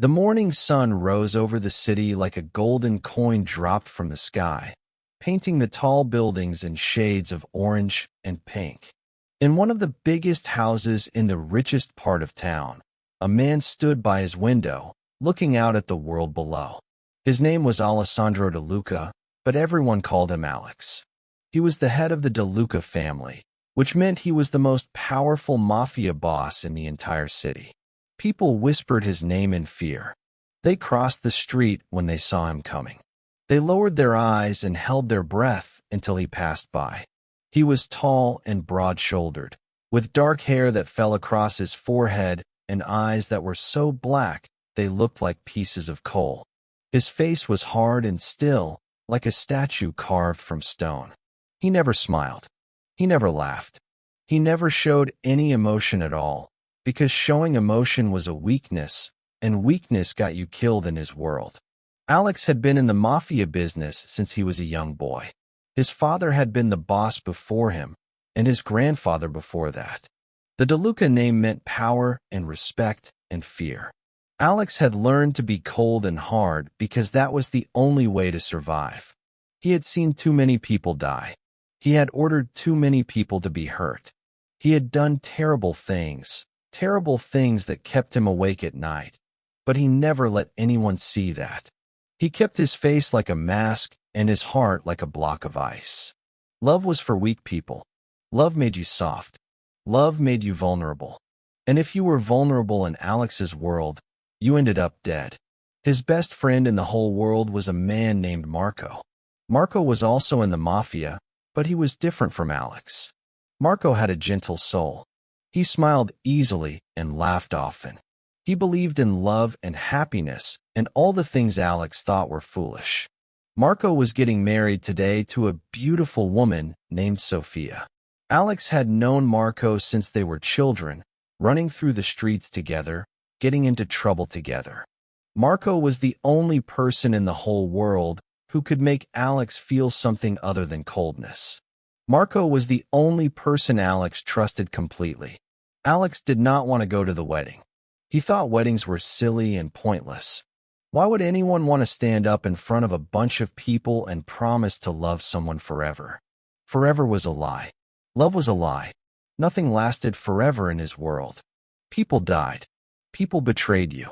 The morning sun rose over the city like a golden coin dropped from the sky, painting the tall buildings in shades of orange and pink. In one of the biggest houses in the richest part of town, a man stood by his window, looking out at the world below. His name was Alessandro De Luca, but everyone called him Alex. He was the head of the De Luca family, which meant he was the most powerful mafia boss in the entire city. People whispered his name in fear. They crossed the street when they saw him coming. They lowered their eyes and held their breath until he passed by. He was tall and broad-shouldered, with dark hair that fell across his forehead and eyes that were so black they looked like pieces of coal. His face was hard and still, like a statue carved from stone. He never smiled. He never laughed. He never showed any emotion at all, because showing emotion was a weakness, and weakness got you killed in his world. Alex had been in the mafia business since he was a young boy. His father had been the boss before him, and his grandfather before that. The De Luca name meant power and respect and fear. Alex had learned to be cold and hard because that was the only way to survive. He had seen too many people die. He had ordered too many people to be hurt. He had done terrible things that kept him awake at night, but he never let anyone see that. He kept his face like a mask and his heart like a block of ice. Love was for weak people. Love made you soft. Love made you vulnerable. And if you were vulnerable in Alex's world, you ended up dead. His best friend in the whole world was a man named Marco. Marco was also in the mafia, but he was different from Alex. Marco had a gentle soul. He smiled easily and laughed often. He believed in love and happiness and all the things Alex thought were foolish. Marco was getting married today to a beautiful woman named Sophia. Alex had known Marco since they were children, running through the streets together, getting into trouble together. Marco was the only person in the whole world who could make Alex feel something other than coldness. Marco was the only person Alex trusted completely. Alex did not want to go to the wedding. He thought weddings were silly and pointless. Why would anyone want to stand up in front of a bunch of people and promise to love someone forever? Forever was a lie. Love was a lie. Nothing lasted forever in his world. People died. People betrayed you.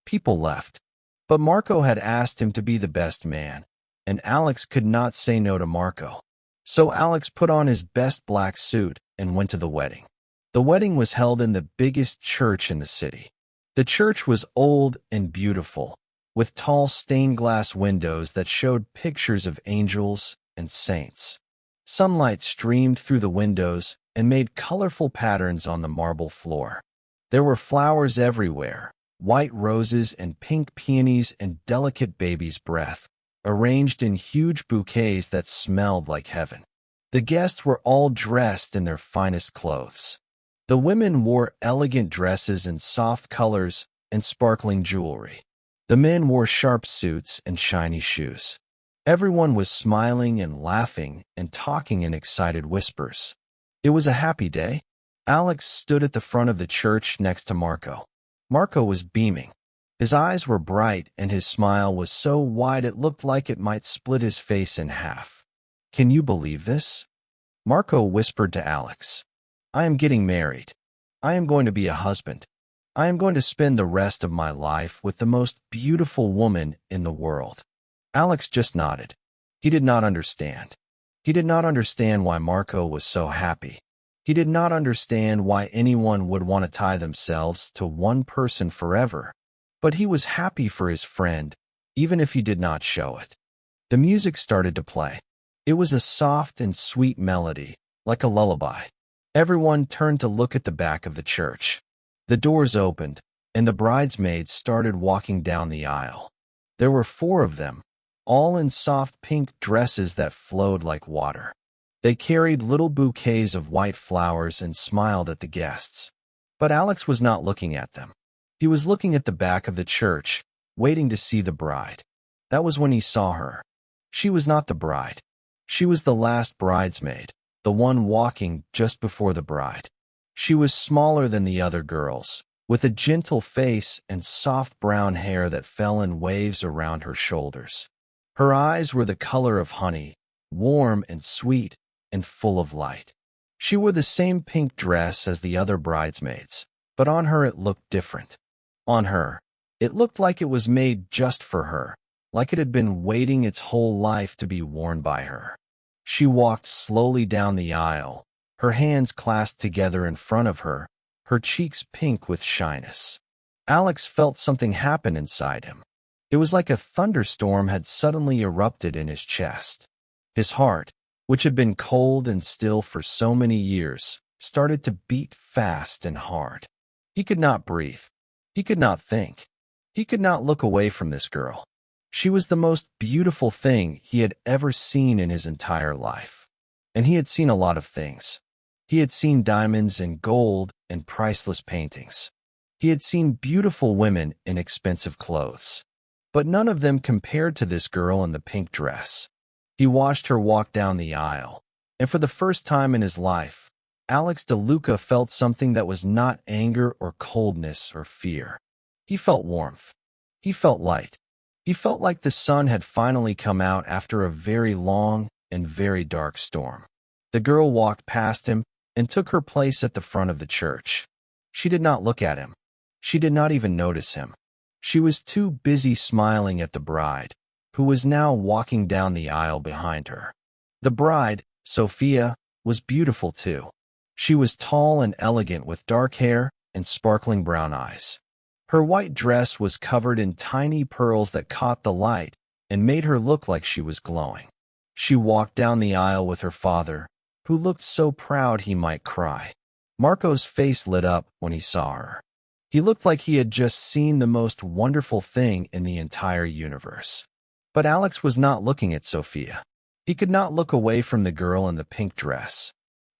People left. But Marco had asked him to be the best man, and Alex could not say no to Marco. So Alex put on his best black suit and went to the wedding. The wedding was held in the biggest church in the city. The church was old and beautiful, with tall stained glass windows that showed pictures of angels and saints. Sunlight streamed through the windows and made colorful patterns on the marble floor. There were flowers everywhere, white roses and pink peonies and delicate baby's breath, arranged in huge bouquets that smelled like heaven. The guests were all dressed in their finest clothes. The women wore elegant dresses in soft colors and sparkling jewelry. The men wore sharp suits and shiny shoes. Everyone was smiling and laughing and talking in excited whispers. It was a happy day. Alex stood at the front of the church next to Marco. Marco was beaming. His eyes were bright and his smile was so wide it looked like it might split his face in half. "Can you believe this?" Marco whispered to Alex. "I am getting married. I am going to be a husband. I am going to spend the rest of my life with the most beautiful woman in the world." Alex just nodded. He did not understand. He did not understand why Marco was so happy. He did not understand why anyone would want to tie themselves to one person forever. But he was happy for his friend, even if he did not show it. The music started to play. It was a soft and sweet melody, like a lullaby. Everyone turned to look at the back of the church. The doors opened, and the bridesmaids started walking down the aisle. There were 4 of them, all in soft pink dresses that flowed like water. They carried little bouquets of white flowers and smiled at the guests. But Alex was not looking at them. He was looking at the back of the church, waiting to see the bride. That was when he saw her. She was not the bride. She was the last bridesmaid, the one walking just before the bride. She was smaller than the other girls, with a gentle face and soft brown hair that fell in waves around her shoulders. Her eyes were the color of honey, warm and sweet and full of light. She wore the same pink dress as the other bridesmaids, but on her it looked different. On her, it looked like it was made just for her, like it had been waiting its whole life to be worn by her. She walked slowly down the aisle, her hands clasped together in front of her, her cheeks pink with shyness. Alex felt something happen inside him. It was like a thunderstorm had suddenly erupted in his chest. His heart, which had been cold and still for so many years, started to beat fast and hard. He could not breathe. He could not think. He could not look away from this girl. She was the most beautiful thing he had ever seen in his entire life. And he had seen a lot of things. He had seen diamonds and gold and priceless paintings. He had seen beautiful women in expensive clothes. But none of them compared to this girl in the pink dress. He watched her walk down the aisle, and for the first time in his life, Alex De Luca felt something that was not anger or coldness or fear. He felt warmth. He felt light. He felt like the sun had finally come out after a very long and very dark storm. The girl walked past him and took her place at the front of the church. She did not look at him. She did not even notice him. She was too busy smiling at the bride, who was now walking down the aisle behind her. The bride, Sophia, was beautiful too. She was tall and elegant with dark hair and sparkling brown eyes. Her white dress was covered in tiny pearls that caught the light and made her look like she was glowing. She walked down the aisle with her father, who looked so proud he might cry. Marco's face lit up when he saw her. He looked like he had just seen the most wonderful thing in the entire universe. But Alex was not looking at Sophia. He could not look away from the girl in the pink dress.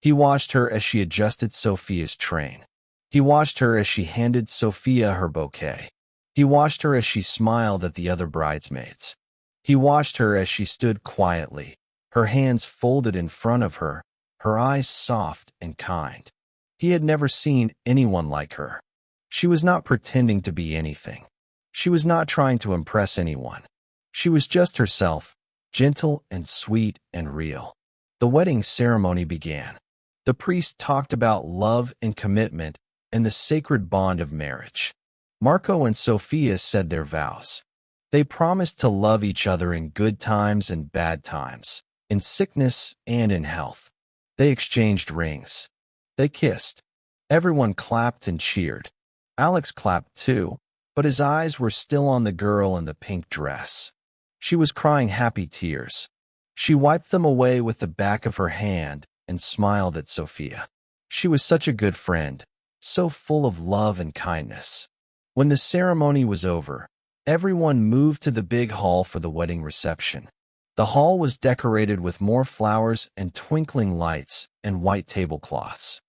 He watched her as she adjusted Sophia's train. He watched her as she handed Sophia her bouquet. He watched her as she smiled at the other bridesmaids. He watched her as she stood quietly, her hands folded in front of her, her eyes soft and kind. He had never seen anyone like her. She was not pretending to be anything. She was not trying to impress anyone. She was just herself, gentle and sweet and real. The wedding ceremony began. The priest talked about love and commitment and the sacred bond of marriage. Marco and Sophia said their vows. They promised to love each other in good times and bad times, in sickness and in health. They exchanged rings. They kissed. Everyone clapped and cheered. Alex clapped too, but his eyes were still on the girl in the pink dress. She was crying happy tears. She wiped them away with the back of her hand and smiled at Sophia. She was such a good friend, so full of love and kindness. When the ceremony was over, everyone moved to the big hall for the wedding reception. The hall was decorated with more flowers and twinkling lights and white tablecloths.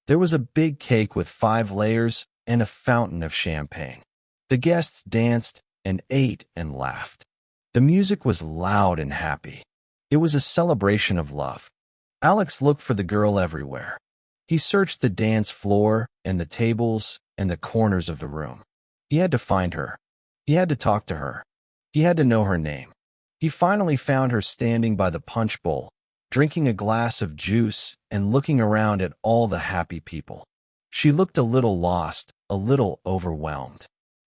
There was a big cake with 5 layers and a fountain of champagne. The guests danced and ate and laughed. The music was loud and happy. It was a celebration of love. Alex looked for the girl everywhere. He searched the dance floor and the tables and the corners of the room. He had to find her. He had to talk to her. He had to know her name. He finally found her standing by the punch bowl, drinking a glass of juice and looking around at all the happy people. She looked a little lost, a little overwhelmed.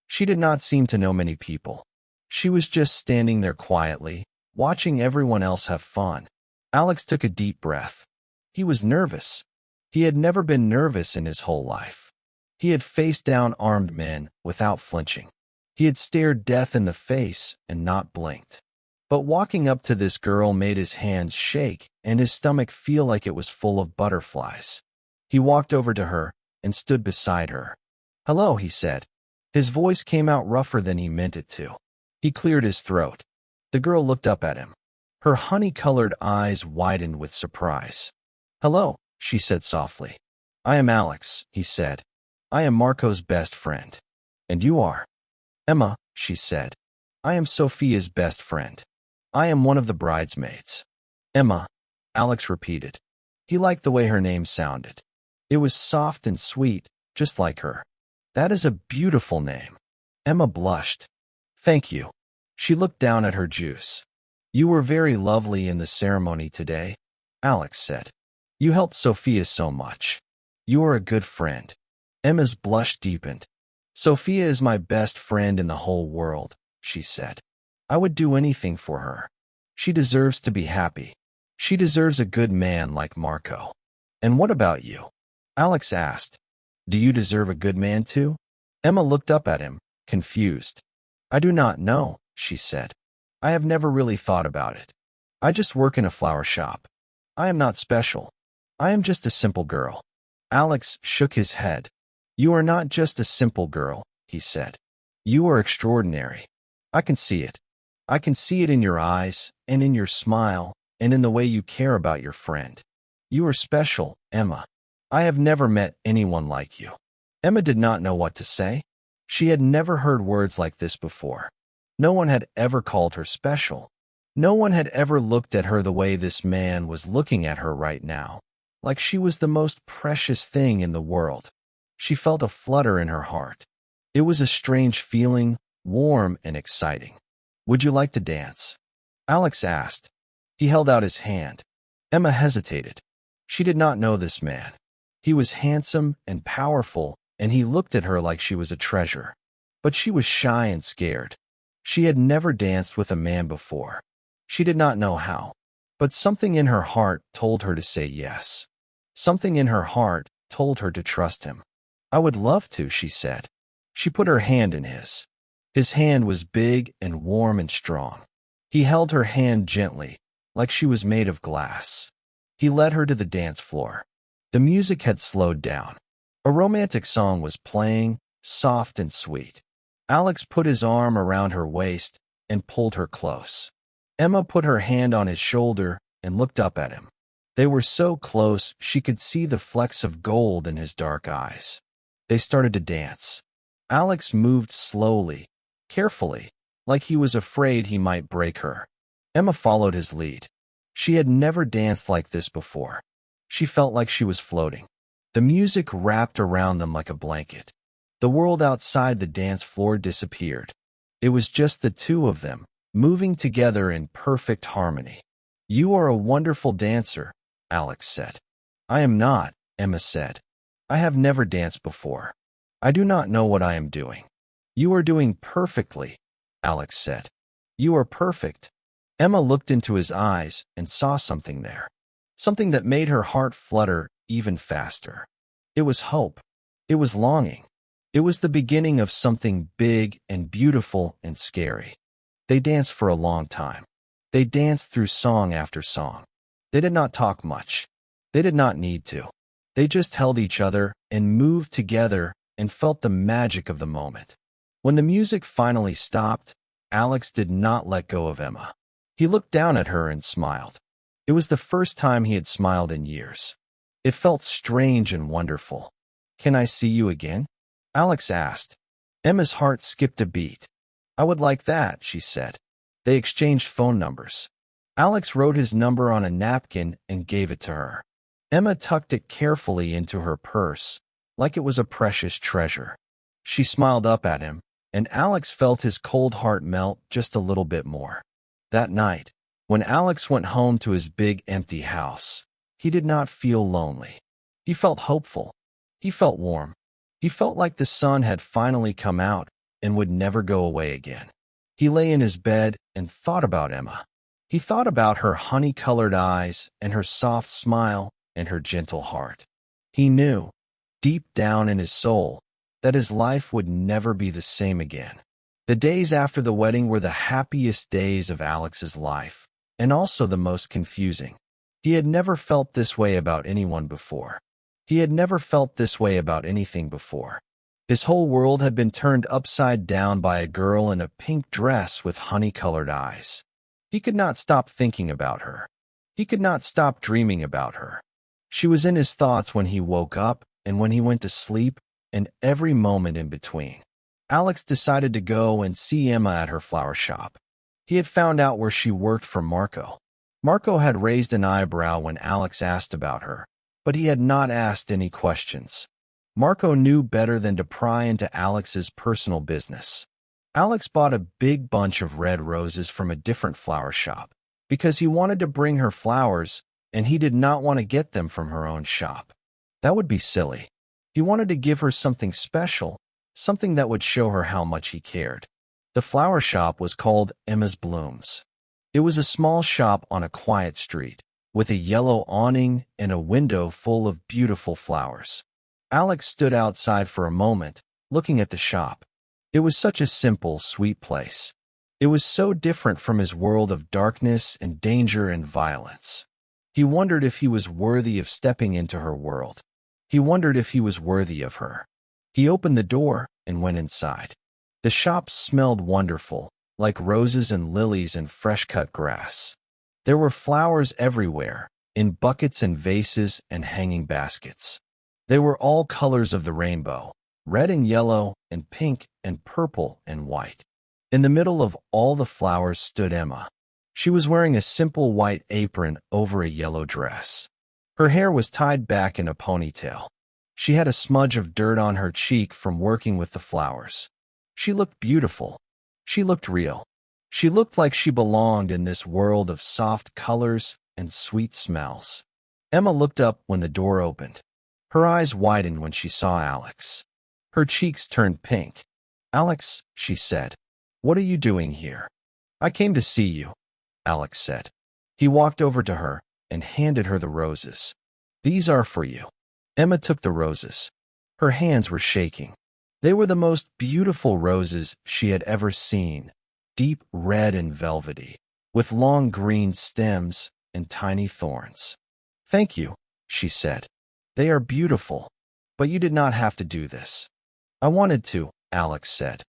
She did not seem to know many people. She was just standing there quietly, watching everyone else have fun. Alex took a deep breath. He was nervous. He had never been nervous in his whole life. He had faced down armed men without flinching. He had stared death in the face and not blinked. But walking up to this girl made his hands shake and his stomach feel like it was full of butterflies. He walked over to her and stood beside her. "Hello," he said. His voice came out rougher than he meant it to. He cleared his throat. The girl looked up at him. Her honey-colored eyes widened with surprise. "Hello," she said softly. "I am Alex," he said. "I am Marco's best friend." "And you are?" "Emma," she said. "I am Sophia's best friend. I am one of the bridesmaids." "Emma," Alex repeated. He liked the way her name sounded. It was soft and sweet, just like her. That is a beautiful name. Emma blushed. Thank you. She looked down at her juice. You were very lovely in the ceremony today, Alex said. You helped Sophia so much. You are a good friend. Emma's blush deepened. Sophia is my best friend in the whole world, she said. I would do anything for her. She deserves to be happy. She deserves a good man like Marco. And what about you? Alex asked. Do you deserve a good man too? Emma looked up at him, confused. I do not know, she said. I have never really thought about it. I just work in a flower shop. I am not special. I am just a simple girl. Alex shook his head. You are not just a simple girl, he said. You are extraordinary. I can see it. I can see it in your eyes, and in your smile, and in the way you care about your friend. You are special, Emma. I have never met anyone like you. Emma did not know what to say. She had never heard words like this before. No one had ever called her special. No one had ever looked at her the way this man was looking at her right now, like she was the most precious thing in the world. She felt a flutter in her heart. It was a strange feeling, warm and exciting. Would you like to dance? Alex asked. He held out his hand. Emma hesitated. She did not know this man. He was handsome and powerful, and he looked at her like she was a treasure. But she was shy and scared. She had never danced with a man before. She did not know how. But something in her heart told her to say yes. Something in her heart told her to trust him. I would love to, she said. She put her hand in his. His hand was big and warm and strong. He held her hand gently, like she was made of glass. He led her to the dance floor. The music had slowed down. A romantic song was playing, soft and sweet. Alex put his arm around her waist and pulled her close. Emma put her hand on his shoulder and looked up at him. They were so close she could see the flecks of gold in his dark eyes. They started to dance. Alex moved slowly, carefully, like he was afraid he might break her. Emma followed his lead. She had never danced like this before. She felt like she was floating. The music wrapped around them like a blanket. The world outside the dance floor disappeared. It was just the two of them, moving together in perfect harmony. You are a wonderful dancer, Alex said. I am not, Emma said. I have never danced before. I do not know what I am doing. You are doing perfectly, Alex said. You are perfect. Emma looked into his eyes and saw something there. Something that made her heart flutter even faster. It was hope. It was longing. It was the beginning of something big and beautiful and scary. They danced for a long time. They danced through song after song. They did not talk much. They did not need to. They just held each other and moved together and felt the magic of the moment. When the music finally stopped, Alex did not let go of Emma. He looked down at her and smiled. It was the first time he had smiled in years. It felt strange and wonderful. Can I see you again? Alex asked. Emma's heart skipped a beat. I would like that, she said. They exchanged phone numbers. Alex wrote his number on a napkin and gave it to her. Emma tucked it carefully into her purse, like it was a precious treasure. She smiled up at him, and Alex felt his cold heart melt just a little bit more. That night, when Alex went home to his big empty house, he did not feel lonely. He felt hopeful. He felt warm. He felt like the sun had finally come out and would never go away again. He lay in his bed and thought about Emma. He thought about her honey-colored eyes and her soft smile and her gentle heart. He knew, deep down in his soul, that his life would never be the same again. The days after the wedding were the happiest days of Alex's life, and also the most confusing. He had never felt this way about anyone before. He had never felt this way about anything before. His whole world had been turned upside down by a girl in a pink dress with honey-colored eyes. He could not stop thinking about her. He could not stop dreaming about her. She was in his thoughts when he woke up and when he went to sleep, and every moment in between. Alex decided to go and see Emma at her flower shop. He had found out where she worked for Marco. Marco had raised an eyebrow when Alex asked about her, but he had not asked any questions. Marco knew better than to pry into Alex's personal business. Alex bought a big bunch of red roses from a different flower shop because he wanted to bring her flowers and he did not want to get them from her own shop. That would be silly. He wanted to give her something special, something that would show her how much he cared. The flower shop was called Emma's Blooms. It was a small shop on a quiet street, with a yellow awning and a window full of beautiful flowers. Alex stood outside for a moment, looking at the shop. It was such a simple, sweet place. It was so different from his world of darkness and danger and violence. He wondered if he was worthy of stepping into her world. He wondered if he was worthy of her. He opened the door and went inside. The shop smelled wonderful, like roses and lilies and fresh-cut grass. There were flowers everywhere, in buckets and vases and hanging baskets. They were all colors of the rainbow, red and yellow and pink and purple and white. In the middle of all the flowers stood Emma. She was wearing a simple white apron over a yellow dress. Her hair was tied back in a ponytail. She had a smudge of dirt on her cheek from working with the flowers. She looked beautiful. She looked real. She looked like she belonged in this world of soft colors and sweet smells. Emma looked up when the door opened. Her eyes widened when she saw Alex. Her cheeks turned pink. "Alex," she said, "what are you doing here?" "I came to see you," Alex said. He walked over to her and handed her the roses. "These are for you." Emma took the roses. Her hands were shaking. They were the most beautiful roses she had ever seen, deep red and velvety, with long green stems and tiny thorns. "Thank you," she said. "They are beautiful, but you did not have to do this." "I wanted to," Alex said.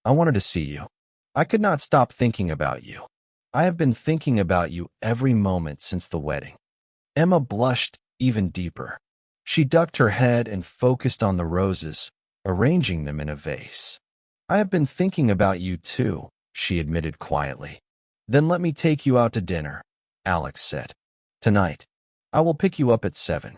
"I wanted to see you. I could not stop thinking about you. I have been thinking about you every moment since the wedding." Emma blushed even deeper. She ducked her head and focused on the roses, arranging them in a vase. "I have been thinking about you too," she admitted quietly. "Then let me take you out to dinner," Alex said. "Tonight. I will pick you up at 7.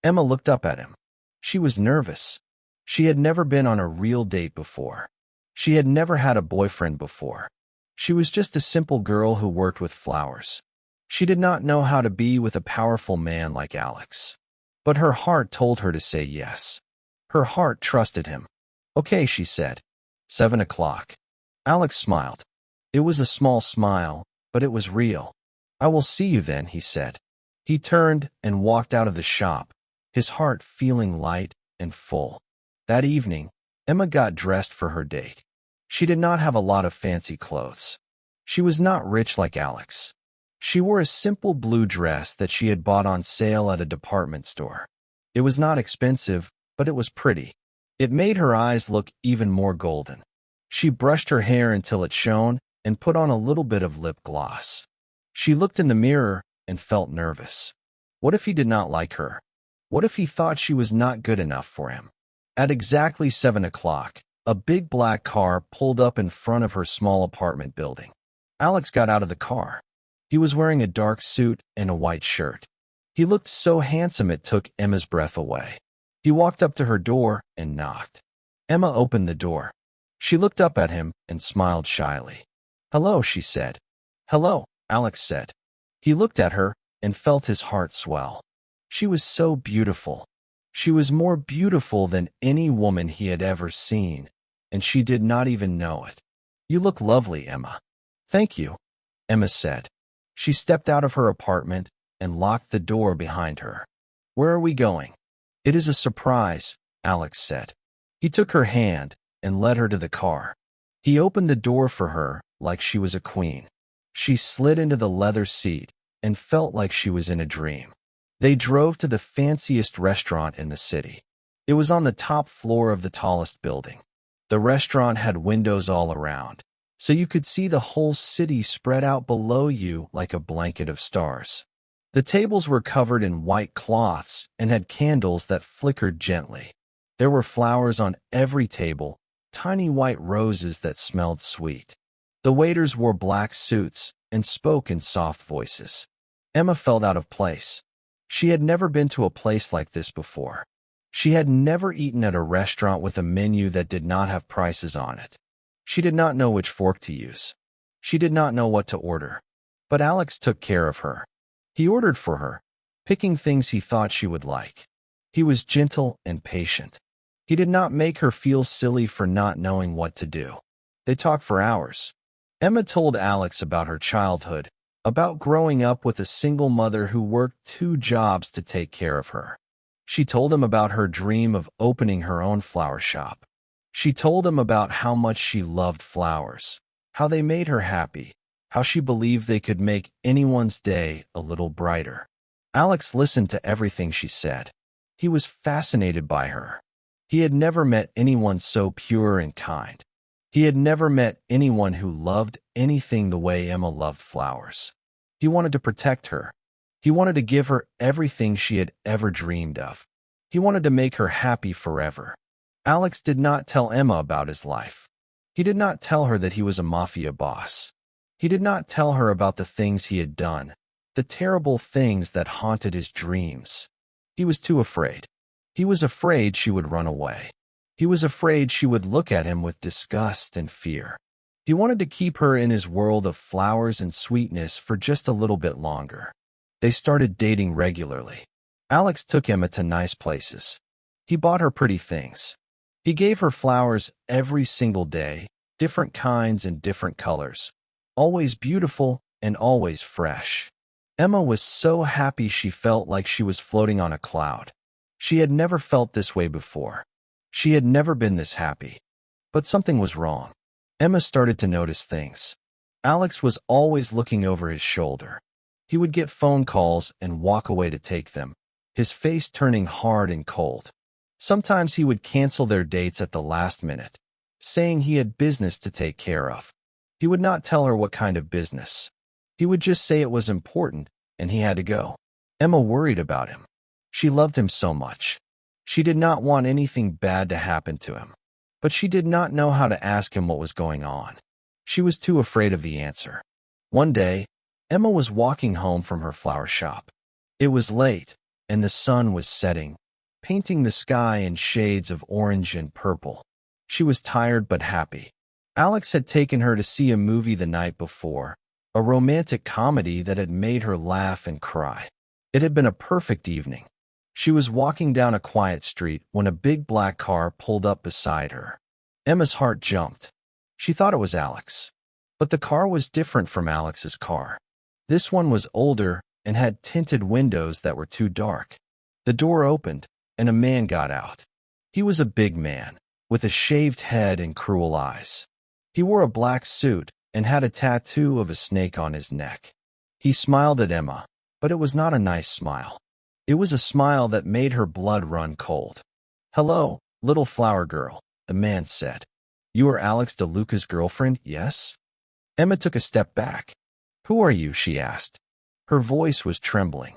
Emma looked up at him. She was nervous. She had never been on a real date before. She had never had a boyfriend before. She was just a simple girl who worked with flowers. She did not know how to be with a powerful man like Alex. But her heart told her to say yes. Her heart trusted him. "Okay," she said. 7 o'clock. Alex smiled. It was a small smile, but it was real. "I will see you then," he said. He turned and walked out of the shop, his heart feeling light and full. That evening, Emma got dressed for her date. She did not have a lot of fancy clothes. She was not rich like Alex. She wore a simple blue dress that she had bought on sale at a department store. It was not expensive, but it was pretty. It made her eyes look even more golden. She brushed her hair until it shone and put on a little bit of lip gloss. She looked in the mirror and felt nervous. What if he did not like her? What if he thought she was not good enough for him? At exactly 7 o'clock, a big black car pulled up in front of her small apartment building. Alex got out of the car. He was wearing a dark suit and a white shirt. He looked so handsome it took Emma's breath away. He walked up to her door and knocked. Emma opened the door. She looked up at him and smiled shyly. "Hello," she said. "Hello," Alex said. He looked at her and felt his heart swell. She was so beautiful. She was more beautiful than any woman he had ever seen, and she did not even know it. "You look lovely, Emma." "Thank you," Emma said. She stepped out of her apartment and locked the door behind her. "Where are we going?" "It is a surprise," Alex said. He took her hand and led her to the car. He opened the door for her like she was a queen. She slid into the leather seat and felt like she was in a dream. They drove to the fanciest restaurant in the city. It was on the top floor of the tallest building. The restaurant had windows all around, so you could see the whole city spread out below you like a blanket of stars. The tables were covered in white cloths and had candles that flickered gently. There were flowers on every table, tiny white roses that smelled sweet. The waiters wore black suits and spoke in soft voices. Emma felt out of place. She had never been to a place like this before. She had never eaten at a restaurant with a menu that did not have prices on it. She did not know which fork to use. She did not know what to order. But Alex took care of her. He ordered for her, picking things he thought she would like. He was gentle and patient. He did not make her feel silly for not knowing what to do. They talked for hours. Emma told Alex about her childhood, about growing up with a single mother who worked 2 jobs to take care of her. She told him about her dream of opening her own flower shop. She told him about how much she loved flowers, how they made her happy, how she believed they could make anyone's day a little brighter. Alex listened to everything she said. He was fascinated by her. He had never met anyone so pure and kind. He had never met anyone who loved anything the way Emma loved flowers. He wanted to protect her. He wanted to give her everything she had ever dreamed of. He wanted to make her happy forever. Alex did not tell Emma about his life. He did not tell her that he was a mafia boss. He did not tell her about the things he had done, the terrible things that haunted his dreams. He was too afraid. He was afraid she would run away. He was afraid she would look at him with disgust and fear. He wanted to keep her in his world of flowers and sweetness for just a little bit longer. They started dating regularly. Alex took Emma to nice places. He bought her pretty things. He gave her flowers every single day, different kinds and different colors. Always beautiful and always fresh. Emma was so happy she felt like she was floating on a cloud. She had never felt this way before. She had never been this happy. But something was wrong. Emma started to notice things. Alex was always looking over his shoulder. He would get phone calls and walk away to take them, his face turning hard and cold. Sometimes he would cancel their dates at the last minute, saying he had business to take care of. He would not tell her what kind of business. He would just say it was important and he had to go. Emma worried about him. She loved him so much. She did not want anything bad to happen to him. But she did not know how to ask him what was going on. She was too afraid of the answer. One day, Emma was walking home from her flower shop. It was late, and the sun was setting, painting the sky in shades of orange and purple. She was tired but happy. Alex had taken her to see a movie the night before, a romantic comedy that had made her laugh and cry. It had been a perfect evening. She was walking down a quiet street when a big black car pulled up beside her. Emma's heart jumped. She thought it was Alex. But the car was different from Alex's car. This one was older and had tinted windows that were too dark. The door opened, and a man got out. He was a big man, with a shaved head and cruel eyes. He wore a black suit and had a tattoo of a snake on his neck. He smiled at Emma, but it was not a nice smile. It was a smile that made her blood run cold. "Hello, little flower girl," the man said. "You are Alex De Luca's girlfriend, yes?" Emma took a step back. "Who are you?" she asked. Her voice was trembling.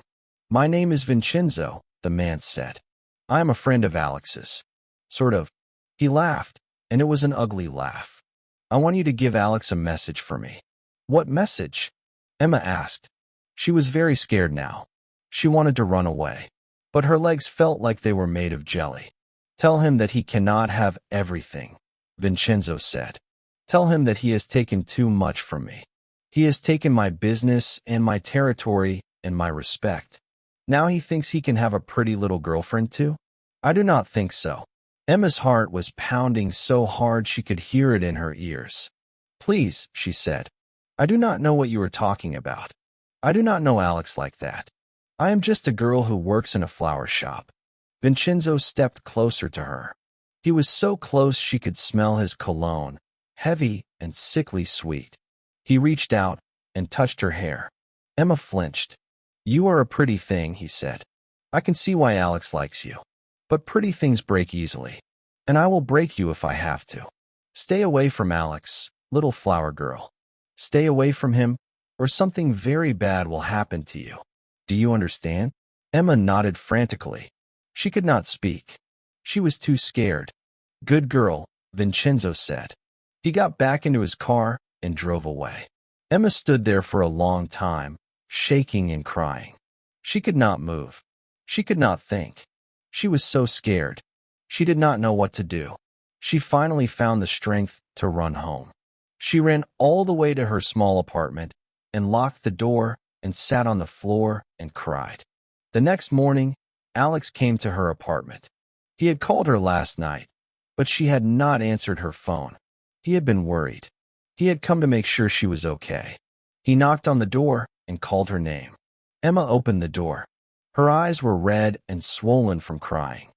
"My name is Vincenzo," the man said. "I am a friend of Alex's." Sort of. He laughed, and it was an ugly laugh. "I want you to give Alex a message for me." "What message?" Emma asked. She was very scared now. She wanted to run away, but her legs felt like they were made of jelly. "Tell him that he cannot have everything," Vincenzo said. "Tell him that he has taken too much from me. He has taken my business and my territory and my respect. Now he thinks he can have a pretty little girlfriend too? I do not think so." Emma's heart was pounding so hard she could hear it in her ears. "Please," she said. "I do not know what you are talking about. I do not know Alex like that. I am just a girl who works in a flower shop." Vincenzo stepped closer to her. He was so close she could smell his cologne, heavy and sickly sweet. He reached out and touched her hair. Emma flinched. "You are a pretty thing," he said. "I can see why Alex likes you. But pretty things break easily. And I will break you if I have to. Stay away from Alex, little flower girl. Stay away from him, or something very bad will happen to you. Do you understand?" Emma nodded frantically. She could not speak. She was too scared. "Good girl," Vincenzo said. He got back into his car and drove away. Emma stood there for a long time, shaking and crying. She could not move. She could not think. She was so scared. She did not know what to do. She finally found the strength to run home. She ran all the way to her small apartment and locked the door and sat on the floor and cried. The next morning, Alex came to her apartment. He had called her last night, but she had not answered her phone. He had been worried. He had come to make sure she was okay. He knocked on the door and called her name. Emma opened the door. Her eyes were red and swollen from crying.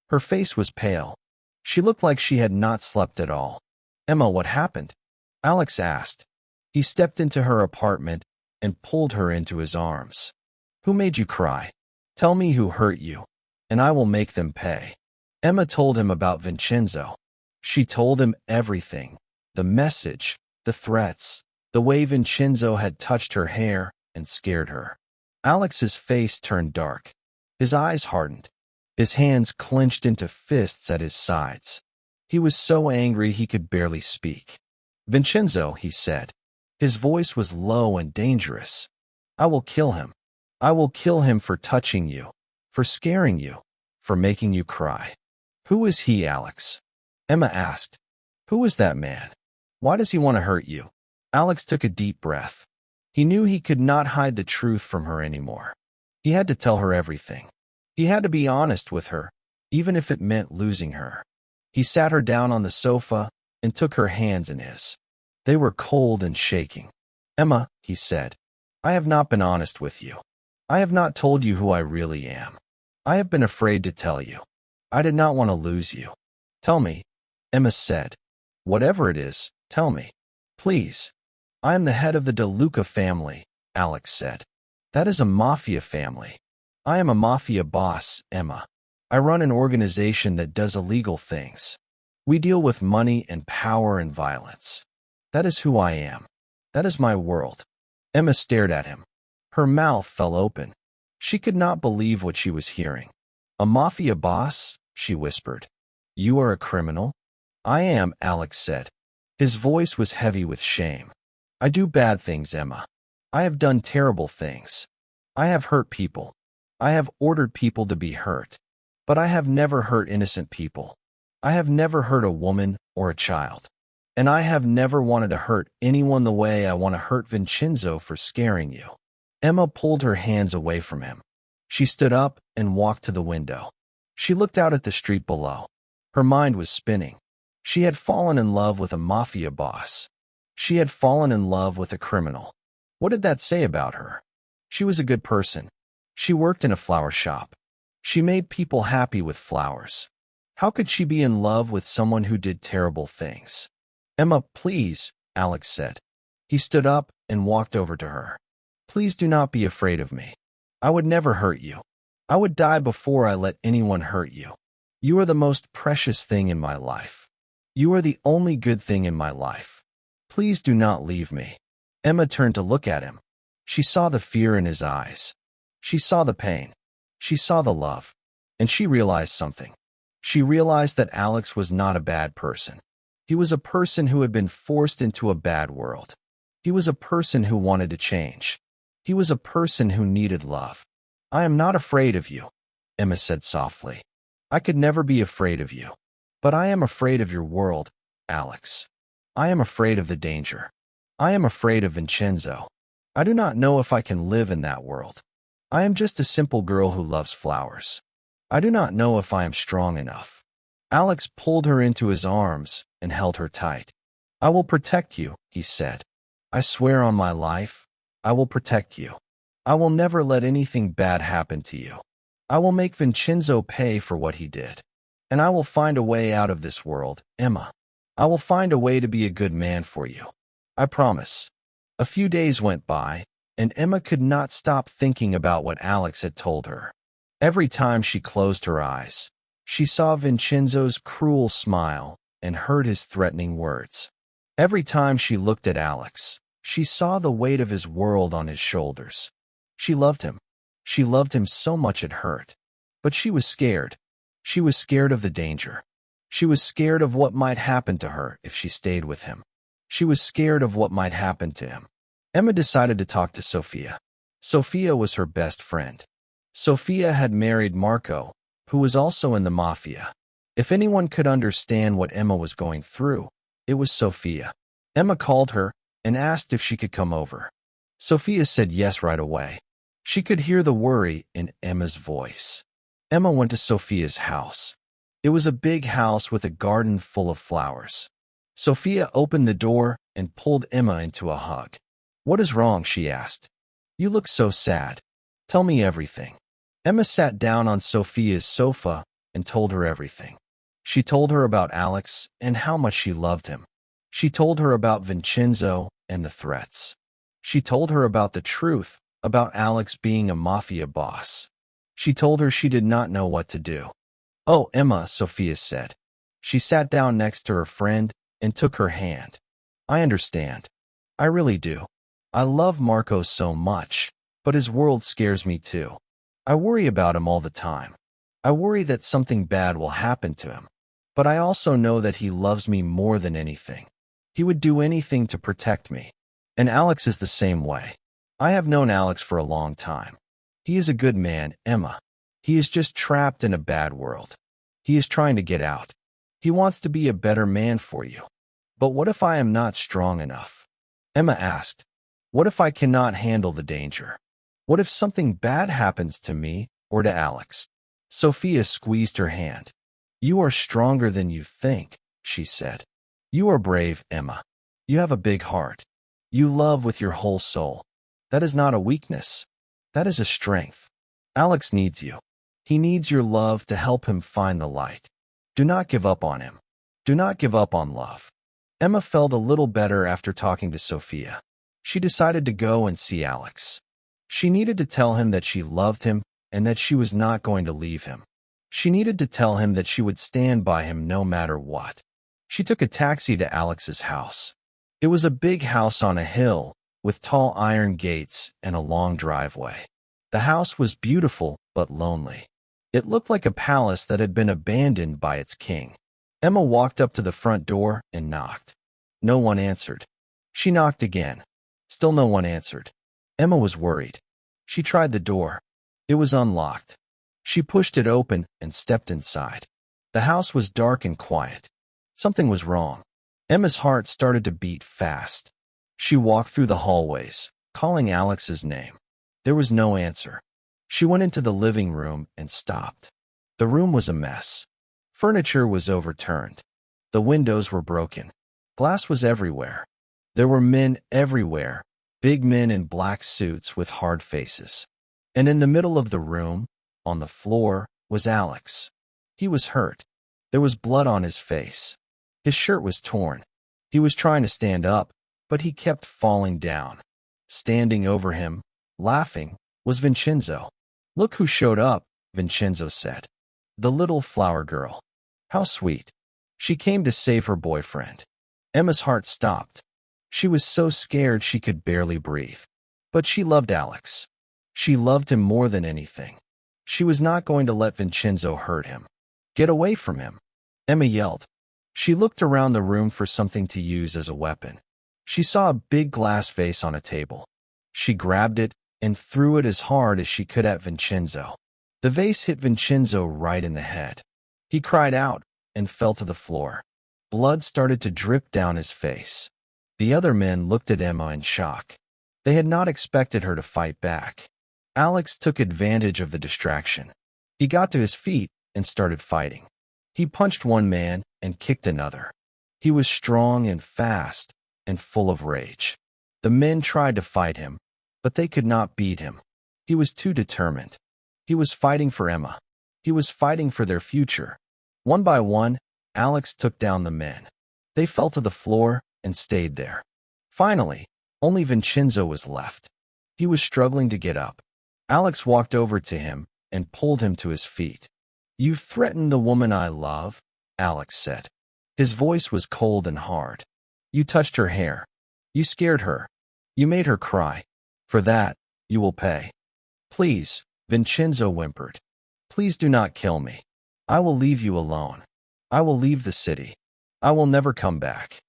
Her face was pale. She looked like she had not slept at all. "Emma, what happened?" Alex asked. He stepped into her apartment and pulled her into his arms. "Who made you cry? Tell me who hurt you, and I will make them pay." Emma told him about Vincenzo. She told him everything: the message, the threats, the way Vincenzo had touched her hair and scared her. Alex's face turned dark. His eyes hardened. His hands clenched into fists at his sides. He was so angry he could barely speak. "Vincenzo," he said. His voice was low and dangerous. "I will kill him. I will kill him for touching you, for scaring you, for making you cry." "Who is he, Alex?" Emma asked. "Who is that man? Why does he want to hurt you?" Alex took a deep breath. He knew he could not hide the truth from her anymore. He had to tell her everything. He had to be honest with her, even if it meant losing her. He sat her down on the sofa and took her hands in his. They were cold and shaking. "Emma," he said, "I have not been honest with you. I have not told you who I really am. I have been afraid to tell you. I did not want to lose you. Tell me," Emma said. "Whatever it is, tell me. Please." "I am the head of the De Luca family," Alex said. "That is a mafia family. I am a mafia boss, Emma. I run an organization that does illegal things. We deal with money and power and violence. That is who I am. That is my world." Emma stared at him. Her mouth fell open. She could not believe what she was hearing. "A mafia boss?" she whispered. "You are a criminal?" "I am," Alex said. His voice was heavy with shame. "I do bad things, Emma. I have done terrible things. I have hurt people. I have ordered people to be hurt. But I have never hurt innocent people. I have never hurt a woman or a child. And I have never wanted to hurt anyone the way I want to hurt Vincenzo for scaring you." Emma pulled her hands away from him. She stood up and walked to the window. She looked out at the street below. Her mind was spinning. She had fallen in love with a mafia boss. She had fallen in love with a criminal. What did that say about her? She was a good person. She worked in a flower shop. She made people happy with flowers. How could she be in love with someone who did terrible things? "Emma, please," Alex said. He stood up and walked over to her. "Please do not be afraid of me. I would never hurt you. I would die before I let anyone hurt you. You are the most precious thing in my life. You are the only good thing in my life. Please do not leave me." Emma turned to look at him. She saw the fear in his eyes. She saw the pain. She saw the love. And she realized something. She realized that Alex was not a bad person. He was a person who had been forced into a bad world. He was a person who wanted to change. He was a person who needed love. "I am not afraid of you," Emma said softly. "I could never be afraid of you. But I am afraid of your world, Alex. I am afraid of the danger. I am afraid of Vincenzo. I do not know if I can live in that world. I am just a simple girl who loves flowers. I do not know if I am strong enough." Alex pulled her into his arms and held her tight. "I will protect you," he said. "I swear on my life, I will protect you. I will never let anything bad happen to you. I will make Vincenzo pay for what he did. And I will find a way out of this world, Emma. I will find a way to be a good man for you. I promise." A few days went by, and Emma could not stop thinking about what Alex had told her. Every time she closed her eyes, she saw Vincenzo's cruel smile and heard his threatening words. Every time she looked at Alex, she saw the weight of his world on his shoulders. She loved him. She loved him so much it hurt. But she was scared. She was scared of the danger. She was scared of what might happen to her if she stayed with him. She was scared of what might happen to him. Emma decided to talk to Sophia. Sophia was her best friend. Sophia had married Marco, who was also in the mafia. If anyone could understand what Emma was going through, it was Sophia. Emma called her and asked if she could come over. Sophia said yes right away. She could hear the worry in Emma's voice. Emma went to Sophia's house. It was a big house with a garden full of flowers. Sophia opened the door and pulled Emma into a hug. "What is wrong?" she asked. "You look so sad. Tell me everything." Emma sat down on Sophia's sofa and told her everything. She told her about Alex and how much she loved him. She told her about Vincenzo and the threats. She told her about the truth, about Alex being a mafia boss. She told her she did not know what to do. "Oh, Emma," Sophia said. She sat down next to her friend and took her hand. "I understand. I really do. I love Marco so much, but his world scares me too. I worry about him all the time. I worry that something bad will happen to him. But I also know that he loves me more than anything. He would do anything to protect me. And Alex is the same way. I have known Alex for a long time. He is a good man, Emma. He is just trapped in a bad world. He is trying to get out. He wants to be a better man for you. But what if I am not strong enough?" Emma asked. "What if I cannot handle the danger? What if something bad happens to me or to Alex?" Sophia squeezed her hand. "You are stronger than you think," she said. "You are brave, Emma. You have a big heart. You love with your whole soul. That is not a weakness. That is a strength. Alex needs you. He needs your love to help him find the light. Do not give up on him. Do not give up on love." Emma felt a little better after talking to Sophia. She decided to go and see Alex. She needed to tell him that she loved him and that she was not going to leave him. She needed to tell him that she would stand by him no matter what. She took a taxi to Alex's house. It was a big house on a hill with tall iron gates and a long driveway. The house was beautiful but lonely. It looked like a palace that had been abandoned by its king. Emma walked up to the front door and knocked. No one answered. She knocked again. Still no one answered. Emma was worried. She tried the door. It was unlocked. She pushed it open and stepped inside. The house was dark and quiet. Something was wrong. Emma's heart started to beat fast. She walked through the hallways, calling Alex's name. There was no answer. She went into the living room and stopped. The room was a mess. Furniture was overturned. The windows were broken. Glass was everywhere. There were men everywhere, big men in black suits with hard faces. And in the middle of the room, on the floor, was Alex. He was hurt. There was blood on his face. His shirt was torn. He was trying to stand up, but he kept falling down. Standing over him, laughing, was Vincenzo. "Look who showed up," Vincenzo said. "The little flower girl. How sweet. She came to save her boyfriend." Emma's heart stopped. She was so scared she could barely breathe. But she loved Alex. She loved him more than anything. She was not going to let Vincenzo hurt him. "Get away from him," Emma yelled. She looked around the room for something to use as a weapon. She saw a big glass vase on a table. She grabbed it and threw it as hard as she could at Vincenzo. The vase hit Vincenzo right in the head. He cried out and fell to the floor. Blood started to drip down his face. The other men looked at Emma in shock. They had not expected her to fight back. Alex took advantage of the distraction. He got to his feet and started fighting. He punched one man and kicked another. He was strong and fast and full of rage. The men tried to fight him, but they could not beat him. He was too determined. He was fighting for Emma. He was fighting for their future. One by one, Alex took down the men. They fell to the floor and stayed there. Finally, only Vincenzo was left. He was struggling to get up. Alex walked over to him and pulled him to his feet. "You threatened the woman I love," Alex said. His voice was cold and hard. "You touched her hair. You scared her. You made her cry. For that, you will pay." "Please," Vincenzo whimpered. "Please do not kill me. I will leave you alone. I will leave the city. I will never come back."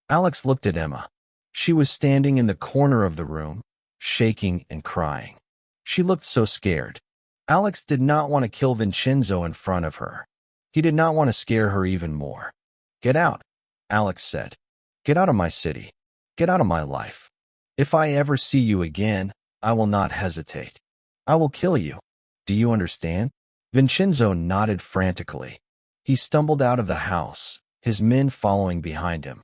Alex looked at Emma. She was standing in the corner of the room, shaking and crying. She looked so scared. Alex did not want to kill Vincenzo in front of her. He did not want to scare her even more. "Get out," Alex said. "Get out of my city. Get out of my life. If I ever see you again, I will not hesitate. I will kill you. Do you understand?" Vincenzo nodded frantically. He stumbled out of the house, his men following behind him.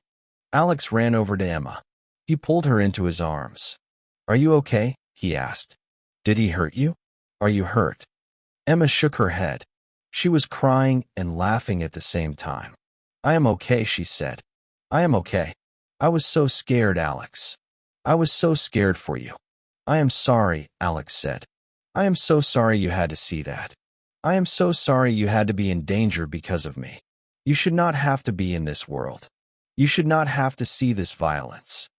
Alex ran over to Emma. He pulled her into his arms. "Are you okay?" he asked. "Did he hurt you? Are you hurt?" Emma shook her head. She was crying and laughing at the same time. "I am okay," she said. "I am okay. I was so scared, Alex. I was so scared for you." "I am sorry," Alex said. "I am so sorry you had to see that. I am so sorry you had to be in danger because of me. You should not have to be in this world. You should not have to see this violence."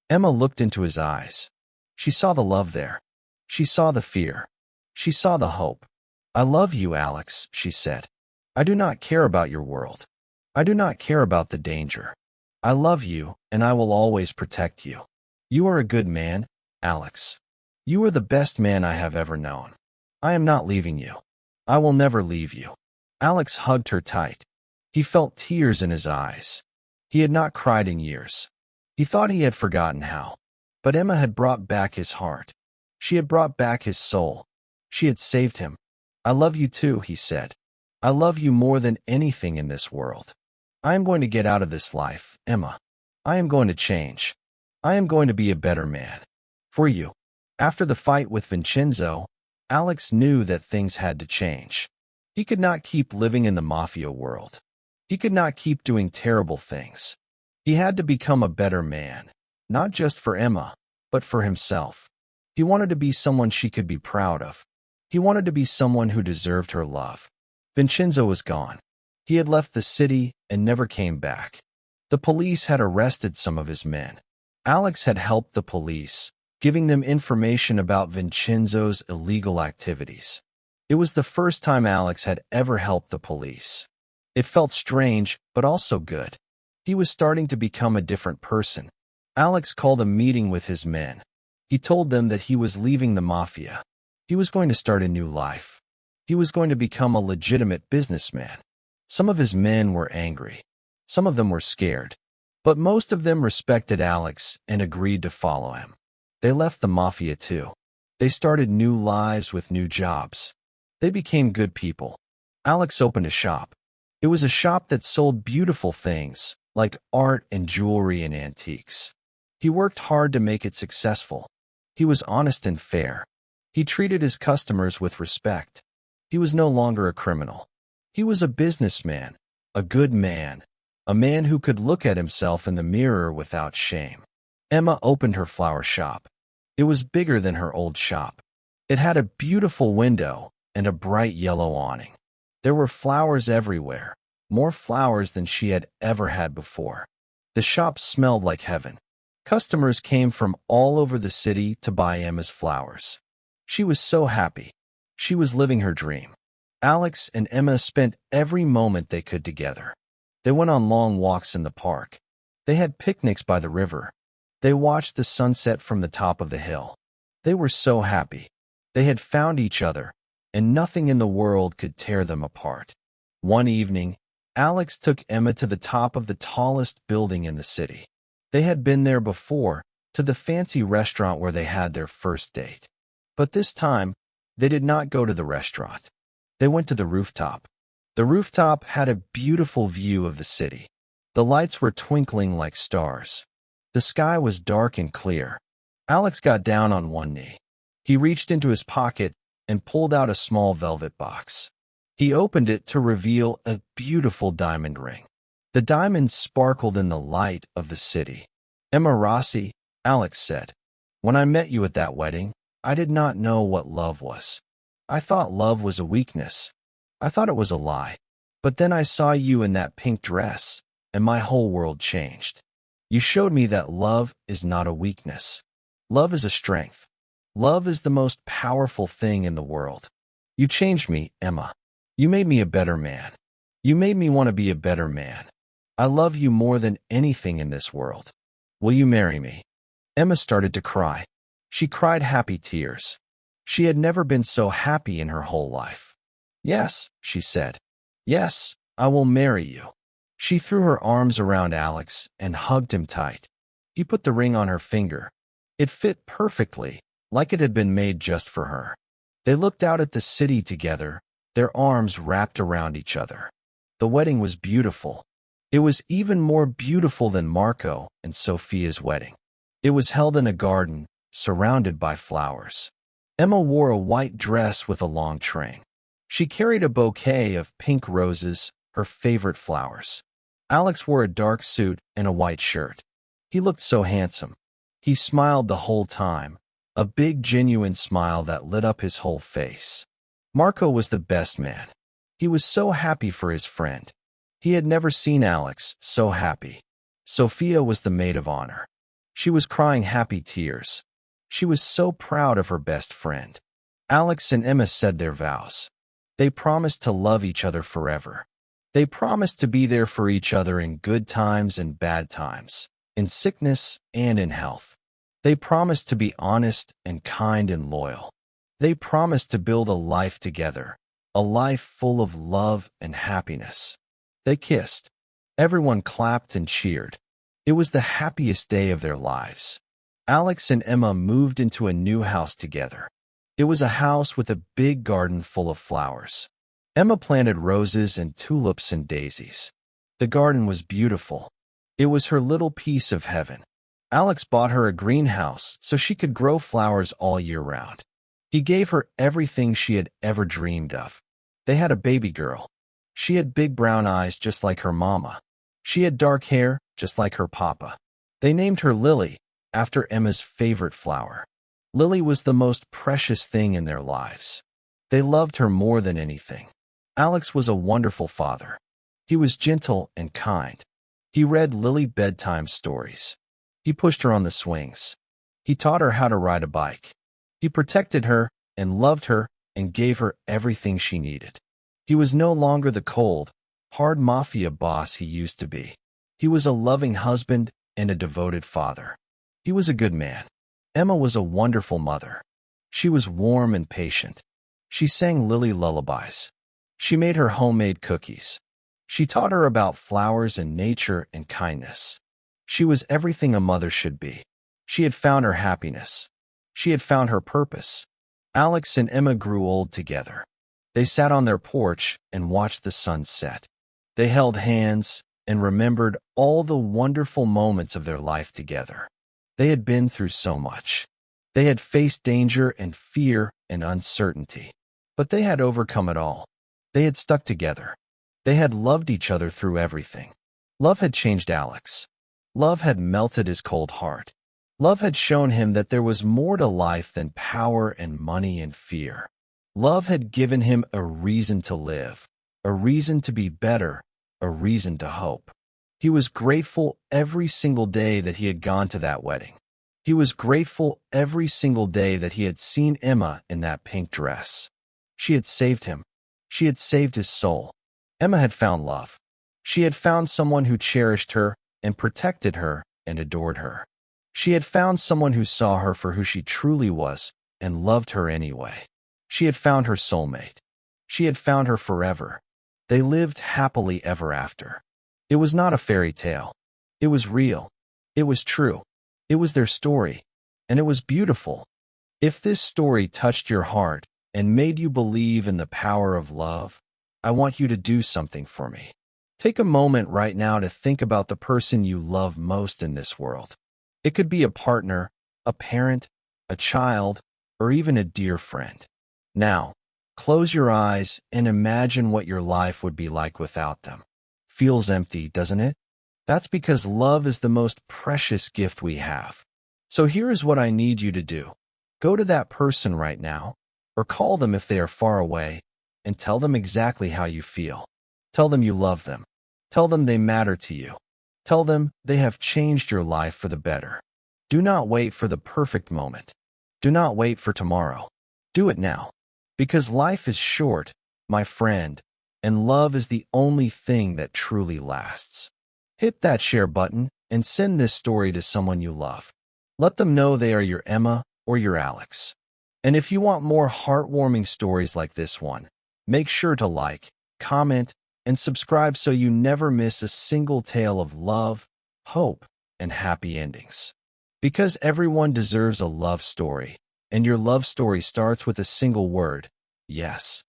Emma looked into his eyes. She saw the love there. She saw the fear. She saw the hope. "I love you, Alex," she said. "I do not care about your world. I do not care about the danger. I love you, and I will always protect you. You are a good man, Alex. You are the best man I have ever known. I am not leaving you. I will never leave you." Alex hugged her tight. He felt tears in his eyes. He had not cried in years. He thought he had forgotten how. But Emma had brought back his heart. She had brought back his soul. She had saved him. "I love you too," he said. "I love you more than anything in this world. I am going to get out of this life, Emma. I am going to change. I am going to be a better man. For you." After the fight with Vincenzo, Alex knew that things had to change. He could not keep living in the mafia world. He could not keep doing terrible things. He had to become a better man, not just for Emma, but for himself. He wanted to be someone she could be proud of. He wanted to be someone who deserved her love. Vincenzo was gone. He had left the city and never came back. The police had arrested some of his men. Alex had helped the police, giving them information about Vincenzo's illegal activities. It was the first time Alex had ever helped the police. It felt strange, but also good. He was starting to become a different person. Alex called a meeting with his men. He told them that he was leaving the mafia. He was going to start a new life. He was going to become a legitimate businessman. Some of his men were angry. Some of them were scared. But most of them respected Alex and agreed to follow him. They left the mafia too. They started new lives with new jobs. They became good people. Alex opened a shop. It was a shop that sold beautiful things, like art and jewelry and antiques. He worked hard to make it successful. He was honest and fair. He treated his customers with respect. He was no longer a criminal. He was a businessman, a good man, a man who could look at himself in the mirror without shame. Emma opened her flower shop. It was bigger than her old shop. It had a beautiful window and a bright yellow awning. There were flowers everywhere, more flowers than she had ever had before. The shop smelled like heaven. Customers came from all over the city to buy Emma's flowers. She was so happy. She was living her dream. Alex and Emma spent every moment they could together. They went on long walks in the park. They had picnics by the river. They watched the sunset from the top of the hill. They were so happy. They had found each other, and nothing in the world could tear them apart. One evening, Alex took Emma to the top of the tallest building in the city. They had been there before, to the fancy restaurant where they had their first date. But this time, they did not go to the restaurant. They went to the rooftop. The rooftop had a beautiful view of the city. The lights were twinkling like stars. The sky was dark and clear. Alex got down on one knee. He reached into his pocket and pulled out a small velvet box. He opened it to reveal a beautiful diamond ring. The diamond sparkled in the light of the city. "Emma Rossi," Alex said, "when I met you at that wedding, I did not know what love was. I thought love was a weakness. I thought it was a lie. But then I saw you in that pink dress, and my whole world changed. You showed me that love is not a weakness. Love is a strength. Love is the most powerful thing in the world. You changed me, Emma. You made me a better man. You made me want to be a better man. I love you more than anything in this world. Will you marry me?" Emma started to cry. She cried happy tears. She had never been so happy in her whole life. "Yes," she said. "Yes, I will marry you." She threw her arms around Alex and hugged him tight. He put the ring on her finger. It fit perfectly, like it had been made just for her. They looked out at the city together, their arms wrapped around each other. The wedding was beautiful. It was even more beautiful than Marco and Sophia's wedding. It was held in a garden, surrounded by flowers. Emma wore a white dress with a long train. She carried a bouquet of pink roses, her favorite flowers. Alex wore a dark suit and a white shirt. He looked so handsome. He smiled the whole time, a big genuine smile that lit up his whole face. Marco was the best man. He was so happy for his friend. He had never seen Alex so happy. Sophia was the maid of honor. She was crying happy tears. She was so proud of her best friend. Alex and Emma said their vows. They promised to love each other forever. They promised to be there for each other in good times and bad times, in sickness and in health. They promised to be honest and kind and loyal. They promised to build a life together, a life full of love and happiness. They kissed. Everyone clapped and cheered. It was the happiest day of their lives. Alex and Emma moved into a new house together. It was a house with a big garden full of flowers. Emma planted roses and tulips and daisies. The garden was beautiful. It was her little piece of heaven. Alex bought her a greenhouse so she could grow flowers all year round. He gave her everything she had ever dreamed of. They had a baby girl. She had big brown eyes just like her mama. She had dark hair just like her papa. They named her Lily, after Emma's favorite flower. Lily was the most precious thing in their lives. They loved her more than anything. Alex was a wonderful father. He was gentle and kind. He read Lily bedtime stories. He pushed her on the swings. He taught her how to ride a bike. He protected her and loved her and gave her everything she needed. He was no longer the cold, hard mafia boss he used to be. He was a loving husband and a devoted father. He was a good man. Emma was a wonderful mother. She was warm and patient. She sang Lily lullabies. She made her homemade cookies. She taught her about flowers and nature and kindness. She was everything a mother should be. She had found her happiness. She had found her purpose. Alex and Emma grew old together. They sat on their porch and watched the sun set. They held hands and remembered all the wonderful moments of their life together. They had been through so much. They had faced danger and fear and uncertainty. But they had overcome it all. They had stuck together. They had loved each other through everything. Love had changed Alex. Love had melted his cold heart. Love had shown him that there was more to life than power and money and fear. Love had given him a reason to live, a reason to be better, a reason to hope. He was grateful every single day that he had gone to that wedding. He was grateful every single day that he had seen Emma in that pink dress. She had saved him. She had saved his soul. Emma had found love. She had found someone who cherished her and protected her and adored her. She had found someone who saw her for who she truly was and loved her anyway. She had found her soulmate. She had found her forever. They lived happily ever after. It was not a fairy tale. It was real. It was true. It was their story, and it was beautiful. If this story touched your heart and made you believe in the power of love, I want you to do something for me. Take a moment right now to think about the person you love most in this world. It could be a partner, a parent, a child, or even a dear friend. Now, close your eyes and imagine what your life would be like without them. Feels empty, doesn't it? That's because love is the most precious gift we have. So here is what I need you to do. Go to that person right now, or call them if they are far away, and tell them exactly how you feel. Tell them you love them. Tell them they matter to you. Tell them they have changed your life for the better. Do not wait for the perfect moment. Do not wait for tomorrow. Do it now. Because life is short, my friend, and love is the only thing that truly lasts. Hit that share button and send this story to someone you love. Let them know they are your Emma or your Alex. And if you want more heartwarming stories like this one, make sure to like, comment, and subscribe so you never miss a single tale of love, hope, and happy endings. Because everyone deserves a love story, and your love story starts with a single word: yes.